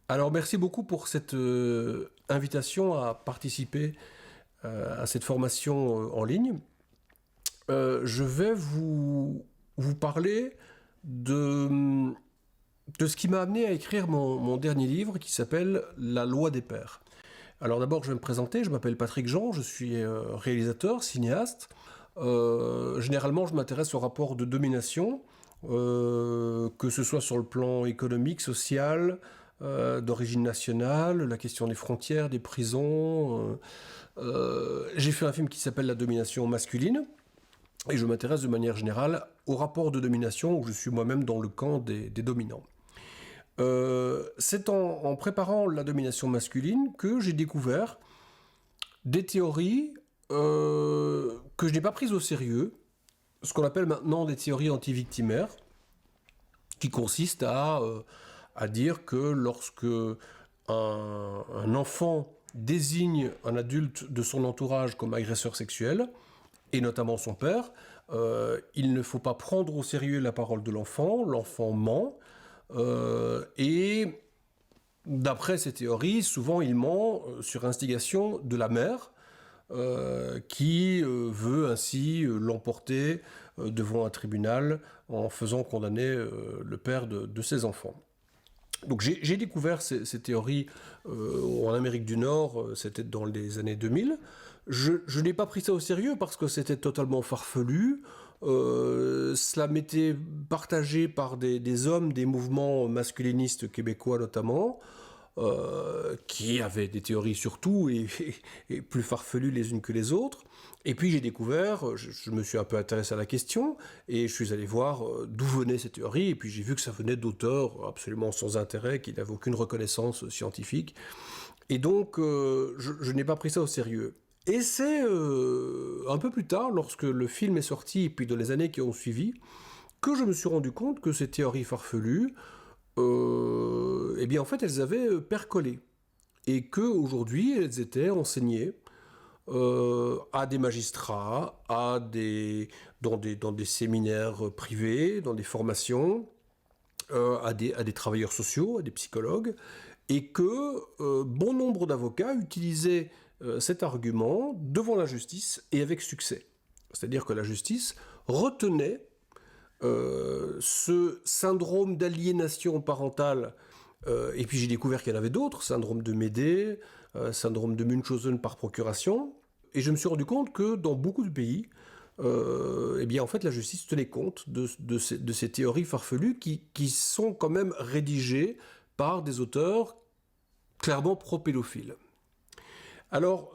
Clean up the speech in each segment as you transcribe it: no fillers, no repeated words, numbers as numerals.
Alors merci beaucoup pour cette invitation à participer à cette formation en ligne. Je vais vous parler de, de ce qui m'a amené à écrire mon dernier livre qui s'appelle La loi des pères. Alors d'abord je vais me présenter, je m'appelle Patrick Jean, je suis réalisateur, cinéaste. Généralement je m'intéresse aux rapports de domination, que ce soit sur le plan économique, social, d'origine nationale, la question des frontières, des prisons. J'ai fait un film qui s'appelle La domination masculine, et je m'intéresse de manière générale aux rapports de domination où je suis moi-même dans le camp des dominants. C'est en préparant la domination masculine que j'ai découvert des théories que je n'ai pas prises au sérieux, ce qu'on appelle maintenant des théories anti-victimaires, qui consistent à dire que lorsque un enfant désigne un adulte de son entourage comme agresseur sexuel, et notamment son père, il ne faut pas prendre au sérieux la parole de l'enfant ment, et d'après ces théories, souvent il ment sur instigation de la mère, qui veut ainsi l'emporter devant un tribunal en faisant condamner le père de ses enfants. Donc j'ai découvert ces théories en Amérique du Nord, c'était dans les années 2000. Je n'ai pas pris ça au sérieux parce que c'était totalement farfelu. Cela m'était partagé par des hommes, des mouvements masculinistes québécois notamment, qui avaient des théories sur tout et plus farfelues les unes que les autres. Et puis j'ai découvert, je me suis un peu intéressé à la question, et je suis allé voir d'où venaient ces théories, et puis j'ai vu que ça venait d'auteurs absolument sans intérêt, qui n'avaient aucune reconnaissance scientifique. Et donc je n'ai pas pris ça au sérieux. Et c'est un peu plus tard, lorsque le film est sorti, et puis dans les années qui ont suivi, que je me suis rendu compte que ces théories farfelues, eh bien en fait elles avaient percolé et que aujourd'hui elles étaient enseignées à des magistrats, dans des séminaires privés, dans des formations, à des travailleurs sociaux, à des psychologues, et que bon nombre d'avocats utilisaient cet argument devant la justice et avec succès. C'est-à-dire que la justice retenait ce syndrome d'aliénation parentale, et puis j'ai découvert qu'il y en avait d'autres, syndrome de Médée, syndrome de Munchausen par procuration, et je me suis rendu compte que dans beaucoup de pays, eh bien en fait la justice tenait compte de ces théories farfelues qui sont quand même rédigées par des auteurs clairement pro-pédophiles. Alors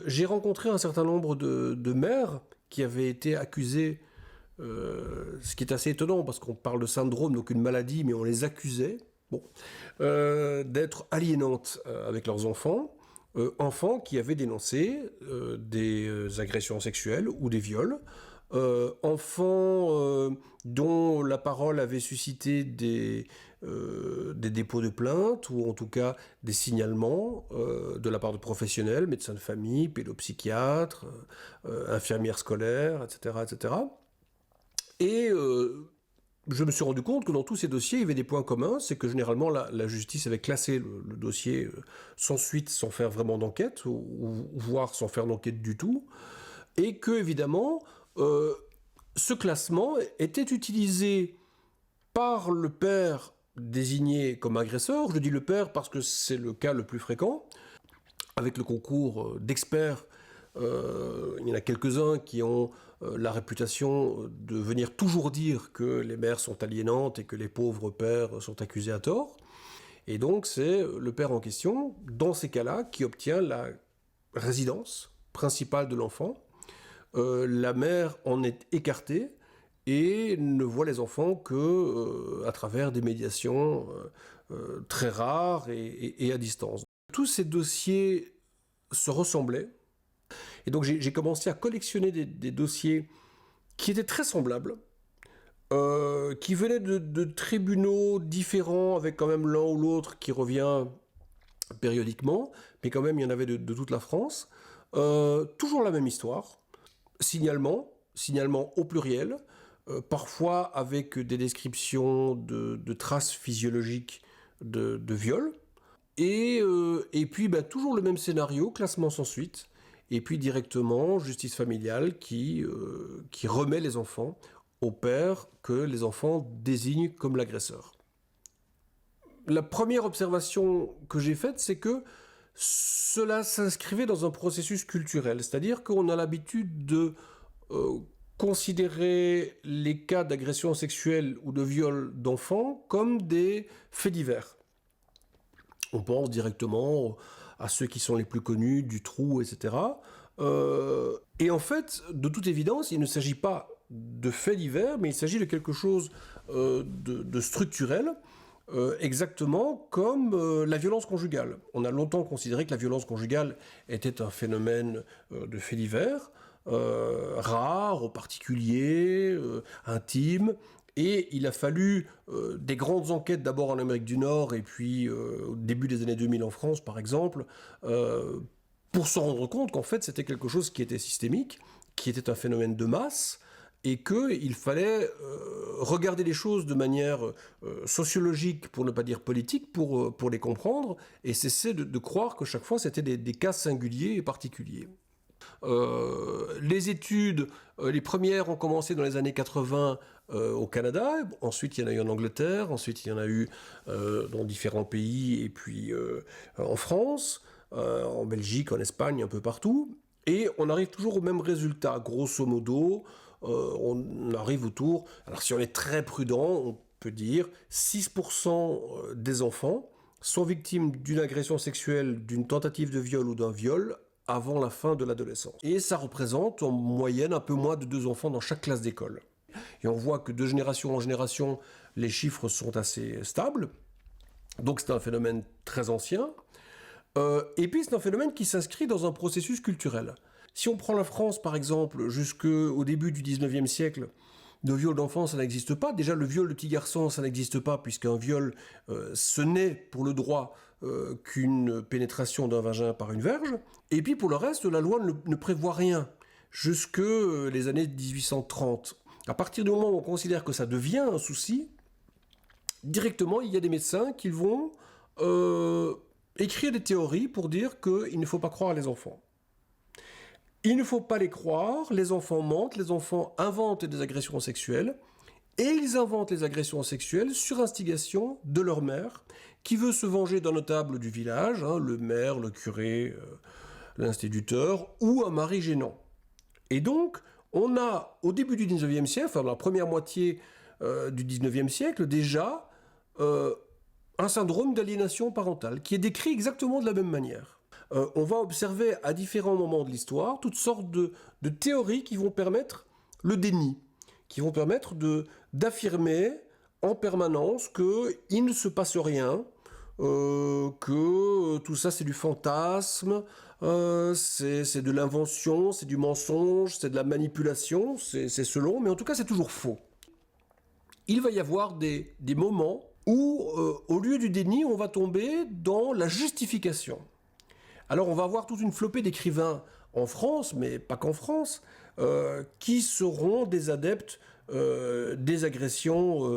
j'ai rencontré un certain nombre de mères qui avaient été accusées, ce qui est assez étonnant parce qu'on parle de syndrome, donc une maladie, mais on les accusait, bon, d'être aliénantes avec leurs enfants, enfants qui avaient dénoncé des agressions sexuelles ou des viols, enfants dont la parole avait suscité des dépôts de plainte ou en tout cas des signalements de la part de professionnels, médecins de famille, pédopsychiatres, infirmières scolaires, etc., etc. Et je me suis rendu compte que dans tous ces dossiers, il y avait des points communs. C'est que généralement, la justice avait classé le dossier sans suite, sans faire vraiment d'enquête, ou voire sans faire d'enquête du tout. Et que, évidemment, ce classement était utilisé par le père désigné comme agresseur. Je dis le père parce que c'est le cas le plus fréquent, avec le concours d'experts. Il y en a quelques-uns qui ont la réputation de venir toujours dire que les mères sont aliénantes et que les pauvres pères sont accusés à tort. Et donc c'est le père en question, dans ces cas-là, qui obtient la résidence principale de l'enfant. La mère en est écartée et ne voit les enfants que à travers des médiations très rares et à distance. Tous ces dossiers se ressemblaient. Et donc j'ai commencé à collectionner des dossiers qui étaient très semblables, qui venaient de tribunaux différents, avec quand même l'un ou l'autre qui revient périodiquement, mais quand même il y en avait de toute la France. Toujours la même histoire, signalement au pluriel, parfois avec des descriptions de traces physiologiques de viol, Et puis toujours le même scénario, classement sans suite, et puis directement justice familiale qui remet les enfants au père que les enfants désignent comme l'agresseur. La première observation que j'ai faite, c'est que cela s'inscrivait dans un processus culturel, c'est-à-dire qu'on a l'habitude de considérer les cas d'agression sexuelle ou de viol d'enfants comme des faits divers. On pense directement à ceux qui sont les plus connus, Dutroux, etc. Et en fait, de toute évidence, il ne s'agit pas de faits divers, mais il s'agit de quelque chose de structurel, exactement comme la violence conjugale. On a longtemps considéré que la violence conjugale était un phénomène de faits divers, rare, particulier, intime. Et il a fallu des grandes enquêtes d'abord en Amérique du Nord et puis au début des années 2000 en France par exemple, pour se rendre compte qu'en fait c'était quelque chose qui était systémique, qui était un phénomène de masse et qu'il fallait regarder les choses de manière sociologique, pour ne pas dire politique, pour les comprendre et cesser de croire que chaque fois c'était des cas singuliers et particuliers. Les études, les premières ont commencé dans les années 80 au Canada, ensuite il y en a eu en Angleterre, ensuite il y en a eu dans différents pays, et puis en France, en Belgique, en Espagne, un peu partout. Et on arrive toujours au même résultat, grosso modo, on arrive autour, alors si on est très prudent, on peut dire 6% des enfants sont victimes d'une agression sexuelle, d'une tentative de viol ou d'un viol avant la fin de l'adolescence. Et ça représente en moyenne un peu moins de 2 enfants dans chaque classe d'école. Et on voit que de génération en génération, les chiffres sont assez stables. Donc c'est un phénomène très ancien. Et puis c'est un phénomène qui s'inscrit dans un processus culturel. Si on prend la France par exemple, jusqu'au début du 19e siècle, de viol d'enfants, ça n'existe pas. Déjà, le viol de petit garçon, ça n'existe pas, puisqu'un viol, ce n'est pour le droit qu'une pénétration d'un vagin par une verge. Et puis pour le reste, la loi ne prévoit rien jusque les années 1830. À partir du moment où on considère que ça devient un souci, directement, il y a des médecins qui vont écrire des théories pour dire qu'il ne faut pas croire les enfants. Il ne faut pas les croire, les enfants mentent, les enfants inventent des agressions sexuelles, et ils inventent les agressions sexuelles sur instigation de leur mère, qui veut se venger d'un notable du village, le maire, le curé, l'instituteur, ou un mari gênant. Et donc, on a, au début du 19e siècle, enfin dans la première moitié du 19e siècle, déjà, un syndrome d'aliénation parentale, qui est décrit exactement de la même manière. On va observer à différents moments de l'histoire toutes sortes de théories qui vont permettre le déni, qui vont permettre d'affirmer en permanence qu'il ne se passe rien, que tout ça c'est du fantasme, c'est de l'invention, c'est du mensonge, c'est de la manipulation, c'est selon, mais en tout cas c'est toujours faux. Il va y avoir des moments où, au lieu du déni, on va tomber dans la justification. Alors on va avoir toute une flopée d'écrivains en France, mais pas qu'en France, qui seront des adeptes des agressions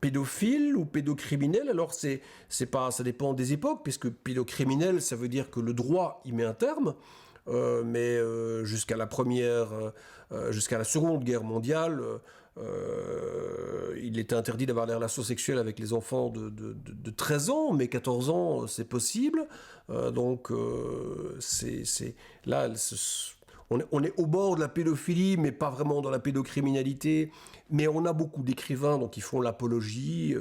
pédophiles ou pédocriminelles. Alors ça dépend des époques, puisque pédocriminel, ça veut dire que le droit y met un terme, mais jusqu'à la Seconde Guerre mondiale, il était interdit d'avoir des relations sexuelles avec les enfants de 13 ans, mais 14 ans, c'est possible. Donc, là, on est au bord de la pédophilie, mais pas vraiment dans la pédocriminalité. Mais on a beaucoup d'écrivains donc, qui font l'apologie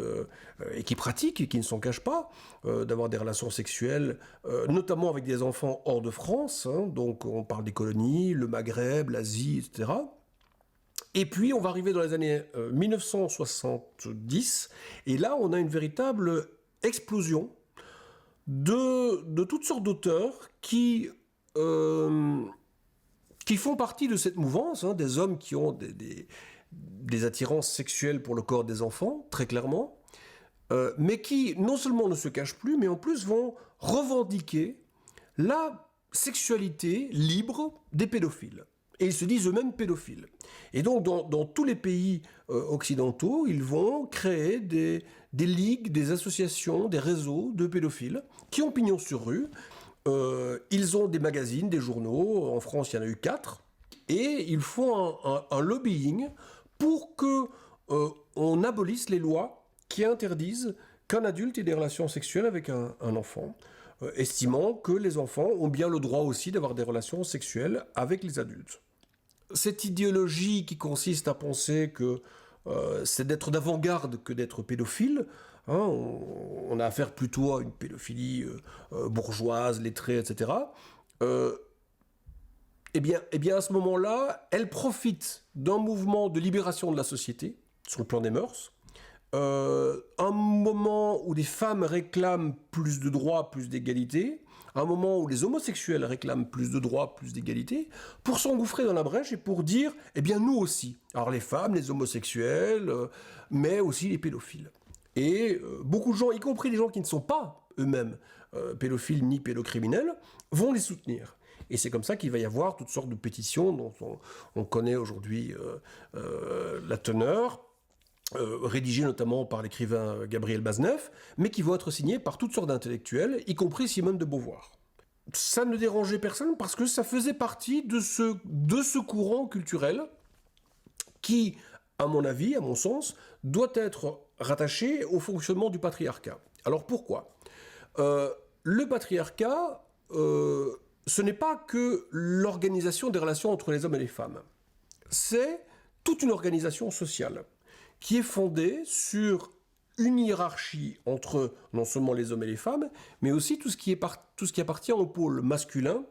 et qui pratiquent, et qui ne s'en cachent pas, d'avoir des relations sexuelles, notamment avec des enfants hors de France. Donc, on parle des colonies, le Maghreb, l'Asie, etc. Et puis, on va arriver dans les années 1970, et là, on a une véritable explosion de toutes sortes d'auteurs qui font partie de cette mouvance, des hommes qui ont des attirances sexuelles pour le corps des enfants, très clairement, mais qui non seulement ne se cachent plus, mais en plus vont revendiquer la sexualité libre des pédophiles. Et ils se disent eux-mêmes pédophiles. Et donc, dans tous les pays occidentaux, ils vont créer des ligues, des associations, des réseaux de pédophiles qui ont pignon sur rue. Ils ont des magazines, des journaux. En France, il y en a eu 4. Et ils font un lobbying pour que on abolisse les lois qui interdisent qu'un adulte ait des relations sexuelles avec un enfant, estimant que les enfants ont bien le droit aussi d'avoir des relations sexuelles avec les adultes. Cette idéologie qui consiste à penser que c'est d'être d'avant-garde que d'être pédophile, hein, on a affaire plutôt à une pédophilie bourgeoise, lettrée, etc. Eh bien, à ce moment-là, elle profite d'un mouvement de libération de la société, sur le plan des mœurs, un moment où des femmes réclament plus de droits, plus d'égalité, un moment où les homosexuels réclament plus de droits, plus d'égalité, pour s'engouffrer dans la brèche et pour dire, eh bien nous aussi, alors les femmes, les homosexuels, mais aussi les pédophiles. Et beaucoup de gens, y compris les gens qui ne sont pas eux-mêmes pédophiles ni pédocriminels, vont les soutenir. Et c'est comme ça qu'il va y avoir toutes sortes de pétitions dont on connaît aujourd'hui la teneur, rédigées notamment par l'écrivain Gabriel Baznev, mais qui vont être signées par toutes sortes d'intellectuels, y compris Simone de Beauvoir. Ça ne dérangeait personne parce que ça faisait partie de ce courant culturel qui, à mon avis, à mon sens, doit être rattaché au fonctionnement du patriarcat. Alors pourquoi ? Le patriarcat, ce n'est pas que l'organisation des relations entre les hommes et les femmes. C'est toute une organisation sociale qui est fondée sur une hiérarchie entre non seulement les hommes et les femmes, mais aussi tout ce qui appartient au pôle masculin,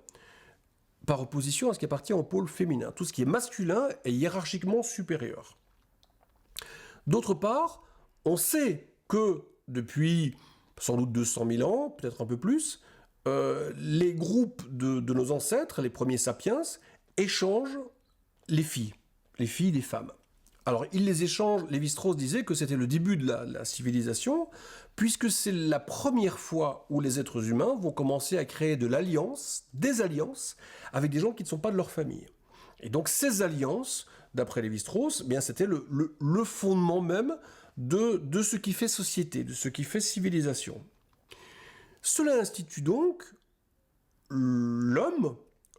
par opposition à ce qui appartient au pôle féminin. Tout ce qui est masculin est hiérarchiquement supérieur. D'autre part, on sait que depuis sans doute 200 000 ans, peut-être un peu plus, les groupes de nos ancêtres, les premiers sapiens, échangent les filles des femmes. Alors, ils les échangent, Lévi-Strauss disait que c'était le début de la civilisation, puisque c'est la première fois où les êtres humains vont commencer à créer des alliances, avec des gens qui ne sont pas de leur famille. Et donc, ces alliances, d'après Lévi-Strauss, eh bien, c'était le fondement même de ce qui fait société, de ce qui fait civilisation. Cela institue donc l'homme,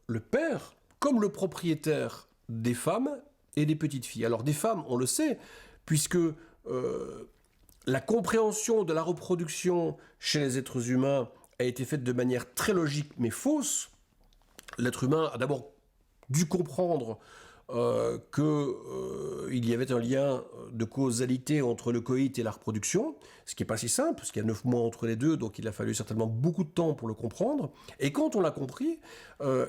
le père, comme le propriétaire des femmes et des petites filles. Alors des femmes, on le sait, puisque la compréhension de la reproduction chez les êtres humains a été faite de manière très logique mais fausse. L'être humain a d'abord dû comprendre qu'il y avait un lien de causalité entre le coït et la reproduction, ce qui n'est pas si simple, parce qu'il y a 9 mois entre les deux, donc il a fallu certainement beaucoup de temps pour le comprendre. Et quand on l'a compris,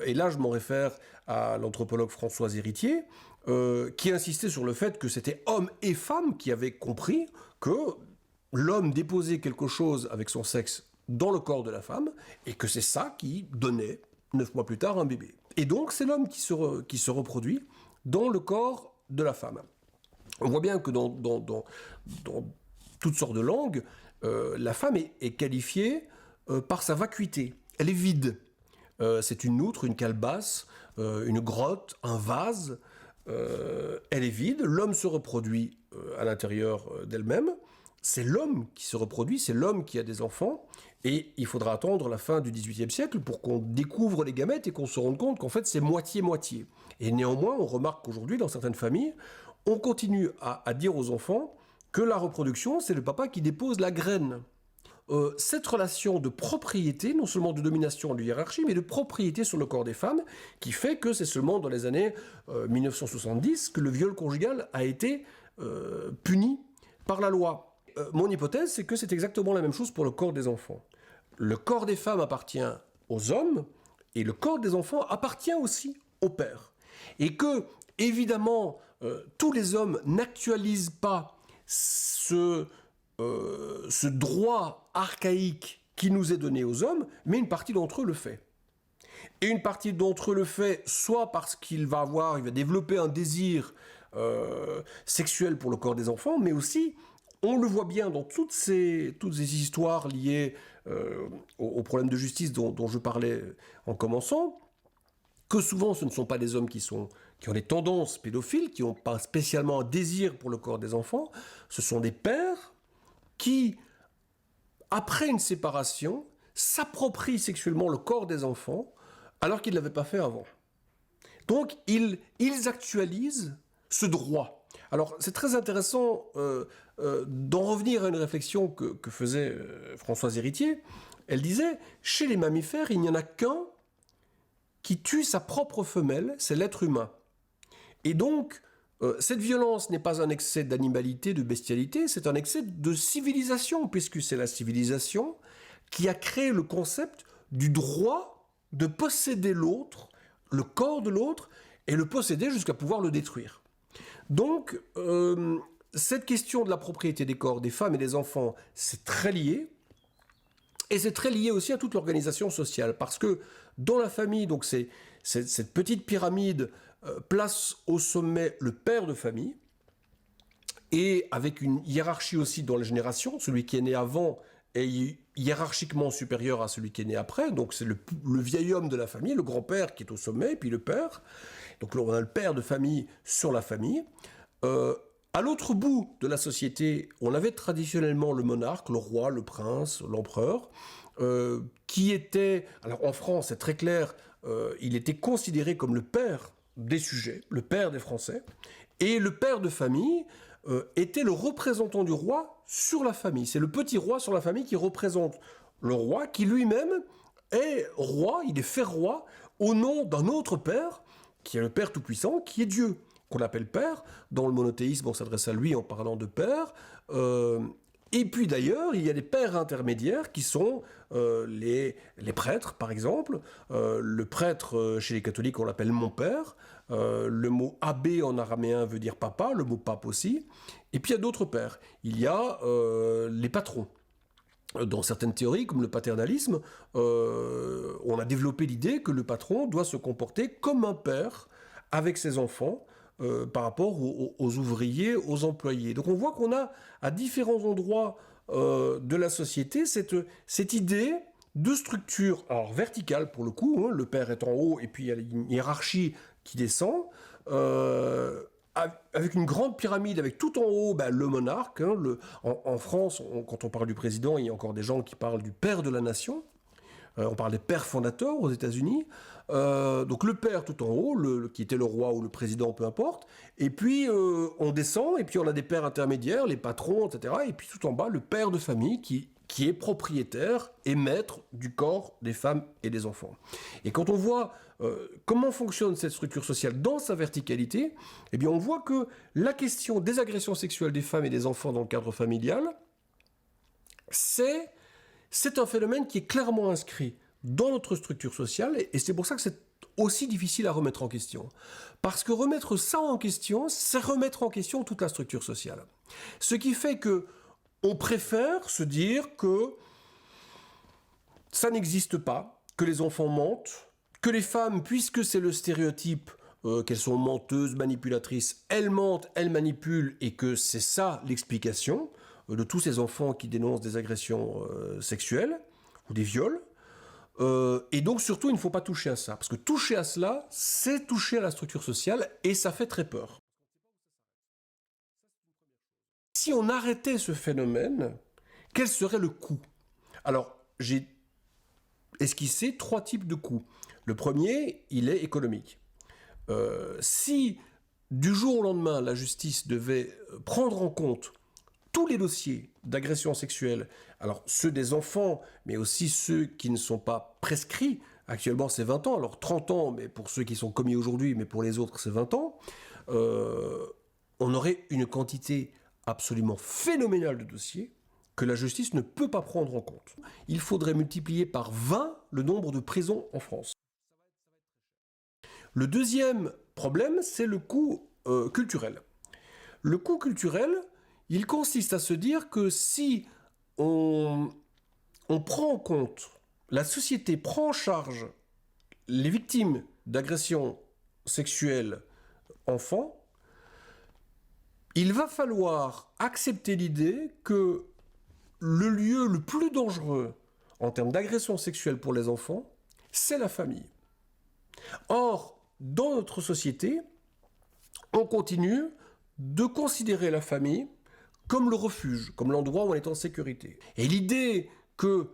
et là je m'en réfère à l'anthropologue Françoise Héritier, qui insistait sur le fait que c'était hommes et femmes qui avaient compris que l'homme déposait quelque chose avec son sexe dans le corps de la femme, et que c'est ça qui donnait, 9 mois plus tard, un bébé. Et donc c'est l'homme qui se reproduit dans le corps de la femme. On voit bien que dans toutes sortes de langues, la femme est qualifiée par sa vacuité. Elle est vide. C'est une outre, une calebasse, une grotte, un vase. Elle est vide. L'homme se reproduit à l'intérieur d'elle-même. C'est l'homme qui se reproduit, c'est l'homme qui a des enfants. Et il faudra attendre la fin du XVIIIe siècle pour qu'on découvre les gamètes et qu'on se rende compte qu'en fait c'est moitié-moitié. Et néanmoins, on remarque qu'aujourd'hui, dans certaines familles, on continue à dire aux enfants que la reproduction, c'est le papa qui dépose la graine. Cette relation de propriété, non seulement de domination, de hiérarchie, mais de propriété sur le corps des femmes, qui fait que c'est seulement dans les années 1970 que le viol conjugal a été puni par la loi. Mon hypothèse, c'est que c'est exactement la même chose pour le corps des enfants. Le corps des femmes appartient aux hommes, et le corps des enfants appartient aussi au père. Et que, évidemment, tous les hommes n'actualisent pas ce droit archaïque qui nous est donné aux hommes, mais une partie d'entre eux le fait. Et une partie d'entre eux le fait soit parce qu'il va développer un désir sexuel pour le corps des enfants, mais aussi, on le voit bien dans toutes ces histoires liées aux problèmes de justice dont je parlais en commençant, que souvent ce ne sont pas des hommes qui sont qui ont des tendances pédophiles, qui n'ont pas spécialement un désir pour le corps des enfants, ce sont des pères qui, après une séparation, s'approprient sexuellement le corps des enfants alors qu'ils ne l'avaient pas fait avant. Donc, ils actualisent ce droit. Alors, c'est très intéressant d'en revenir à une réflexion que faisait Françoise Héritier. Elle disait, chez les mammifères, il n'y en a qu'un qui tue sa propre femelle, c'est l'être humain. Et donc, cette violence n'est pas un excès d'animalité, de bestialité, c'est un excès de civilisation, puisque c'est la civilisation qui a créé le concept du droit de posséder l'autre, le corps de l'autre, et le posséder jusqu'à pouvoir le détruire. Donc, cette question de la propriété des corps des femmes et des enfants, c'est très lié. Et c'est très lié aussi à toute l'organisation sociale, parce que dans la famille, donc cette petite pyramide place au sommet le père de famille, et avec une hiérarchie aussi dans les générations, celui qui est né avant est hiérarchiquement supérieur à celui qui est né après, donc c'est le vieil homme de la famille, le grand-père qui est au sommet, et puis le père. Donc là, on a le père de famille sur la famille. À l'autre bout de la société, on avait traditionnellement le monarque, le roi, le prince, l'empereur, qui était, alors en France c'est très clair, il était considéré comme le père des sujets, le père des Français, et le père de famille était le représentant du roi sur la famille. C'est le petit roi sur la famille qui représente le roi, qui lui-même est roi, il est fait roi, au nom d'un autre père, qui est le Père Tout-Puissant, qui est Dieu, qu'on appelle Père. Dans le monothéisme, on s'adresse à lui en parlant de Père. Et puis d'ailleurs, il y a des pères intermédiaires qui sont les prêtres, par exemple. Le prêtre, chez les catholiques, on l'appelle mon père. Le mot abbé en araméen veut dire papa, le mot pape aussi. Et puis il y a d'autres pères. Il y a les patrons. Dans certaines théories, comme le paternalisme, on a développé l'idée que le patron doit se comporter comme un père avec ses enfants par rapport aux ouvriers, aux employés. Donc on voit qu'on a à différents endroits de la société cette idée de structure, alors verticale pour le coup, hein, le père est en haut et puis il y a une hiérarchie qui descend, avec une grande pyramide, avec tout en haut le monarque. Hein, en France, quand on parle du président, il y a encore des gens qui parlent du père de la nation. On parle des pères fondateurs aux États-Unis. Donc le père tout en haut, qui était le roi ou le président, peu importe. Et puis on descend, et puis on a des pères intermédiaires, les patrons, etc. Et puis tout en bas, le père de famille qui est propriétaire et maître du corps des femmes et des enfants. Et quand on voit comment fonctionne cette structure sociale dans sa verticalité, eh bien on voit que la question des agressions sexuelles des femmes et des enfants dans le cadre familial, c'est un phénomène qui est clairement inscrit dans notre structure sociale, et c'est pour ça que c'est aussi difficile à remettre en question. Parce que remettre ça en question, c'est remettre en question toute la structure sociale. Ce qui fait que on préfère se dire que ça n'existe pas, que les enfants mentent, que les femmes, puisque c'est le stéréotype qu'elles sont menteuses, manipulatrices, elles mentent, elles manipulent, et que c'est ça l'explication de tous ces enfants qui dénoncent des agressions sexuelles ou des viols. Et donc surtout, il ne faut pas toucher à ça, parce que toucher à cela, c'est toucher à la structure sociale, et ça fait très peur. Si on arrêtait ce phénomène, quel serait le coût? Alors, j'ai esquissé 3 types de coûts. Le premier, il est économique. Si du jour au lendemain, la justice devait prendre en compte tous les dossiers d'agression sexuelle, alors ceux des enfants, mais aussi ceux qui ne sont pas prescrits, actuellement c'est 20 ans, alors 30 ans, mais pour ceux qui sont commis aujourd'hui, mais pour les autres c'est 20 ans, on aurait une quantité absolument phénoménale de dossiers que la justice ne peut pas prendre en compte. Il faudrait multiplier par 20 le nombre de prisons en France. Le deuxième problème, c'est le coût culturel. Le coût culturel, il consiste à se dire que si on prend en compte, la société prend en charge les victimes d'agressions sexuelles enfants, il va falloir accepter l'idée que le lieu le plus dangereux en termes d'agression sexuelle pour les enfants, c'est la famille. Or, dans notre société, on continue de considérer la famille comme le refuge, comme l'endroit où on est en sécurité. Et l'idée que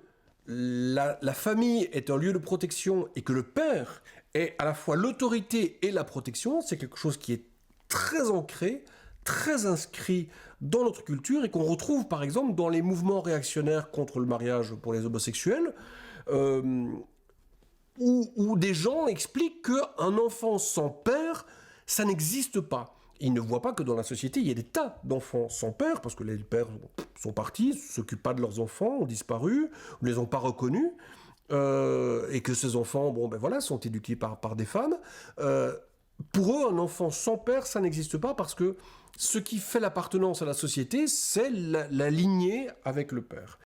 la famille est un lieu de protection et que le père est à la fois l'autorité et la protection, c'est quelque chose qui est très ancré, très inscrit dans notre culture et qu'on retrouve par exemple dans les mouvements réactionnaires contre le mariage pour les homosexuels, où des gens expliquent qu'un enfant sans père, ça n'existe pas. Ils ne voient pas que dans la société, il y a des tas d'enfants sans père, parce que les pères sont partis, ne s'occupent pas de leurs enfants, ont disparu, ne les ont pas reconnus, et que ces enfants, sont éduqués par des femmes. Pour eux, un enfant sans père, ça n'existe pas, parce que ce qui fait l'appartenance à la société, c'est la lignée avec le père.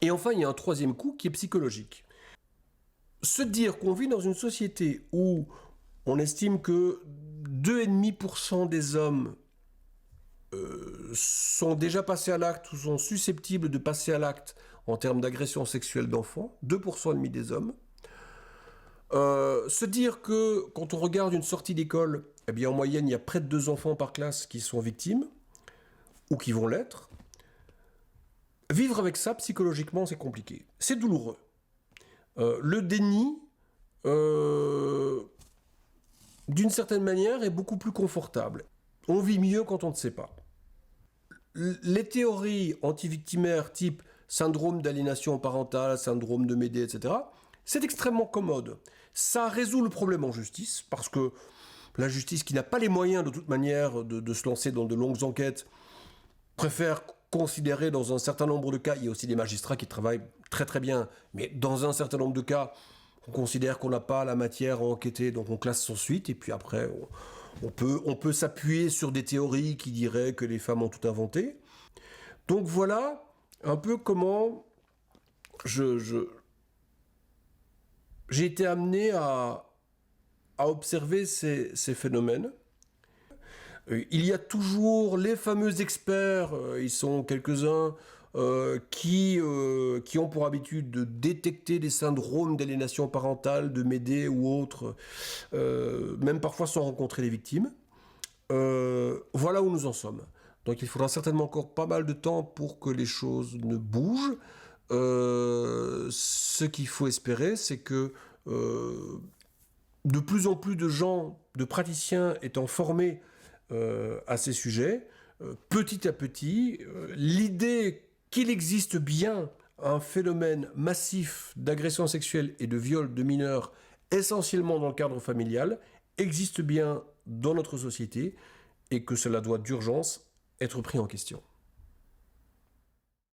Et enfin, il y a un troisième coup qui est psychologique. Se dire qu'on vit dans une société où on estime que 2,5% des hommes sont déjà passés à l'acte ou sont susceptibles de passer à l'acte en termes d'agression sexuelle d'enfants, 2,5% des hommes. Se dire que quand on regarde une sortie d'école, eh bien en moyenne il y a près de 2 enfants par classe qui sont victimes, ou qui vont l'être. Vivre avec ça psychologiquement c'est compliqué, c'est douloureux. Le déni, d'une certaine manière, est beaucoup plus confortable. On vit mieux quand on ne sait pas. Les théories anti-victimaires type syndrome d'aliénation parentale, syndrome de Médée, etc., c'est extrêmement commode. Ça résout le problème en justice, parce que la justice, qui n'a pas les moyens de toute manière de se lancer dans de longues enquêtes, préfère considérer dans un certain nombre de cas, il y a aussi des magistrats qui travaillent très très bien, mais dans un certain nombre de cas, on considère qu'on n'a pas la matière à enquêter, donc on classe sans suite, et puis après, on peut s'appuyer sur des théories qui diraient que les femmes ont tout inventé. Donc voilà un peu comment j'ai été amené à observer ces phénomènes. Il y a toujours les fameux experts, ils sont quelques-uns, qui ont pour habitude de détecter des syndromes d'aliénation parentale, de Médée ou autres, même parfois sans rencontrer les victimes. Voilà où nous en sommes. Donc il faudra certainement encore pas mal de temps pour que les choses ne bougent. Ce qu'il faut espérer, c'est que de plus en plus de gens, de praticiens étant formés à ces sujets, petit à petit, l'idée qu'il existe bien un phénomène massif d'agression sexuelle et de viol de mineurs, essentiellement dans le cadre familial, existe bien dans notre société et que cela doit d'urgence être pris en question.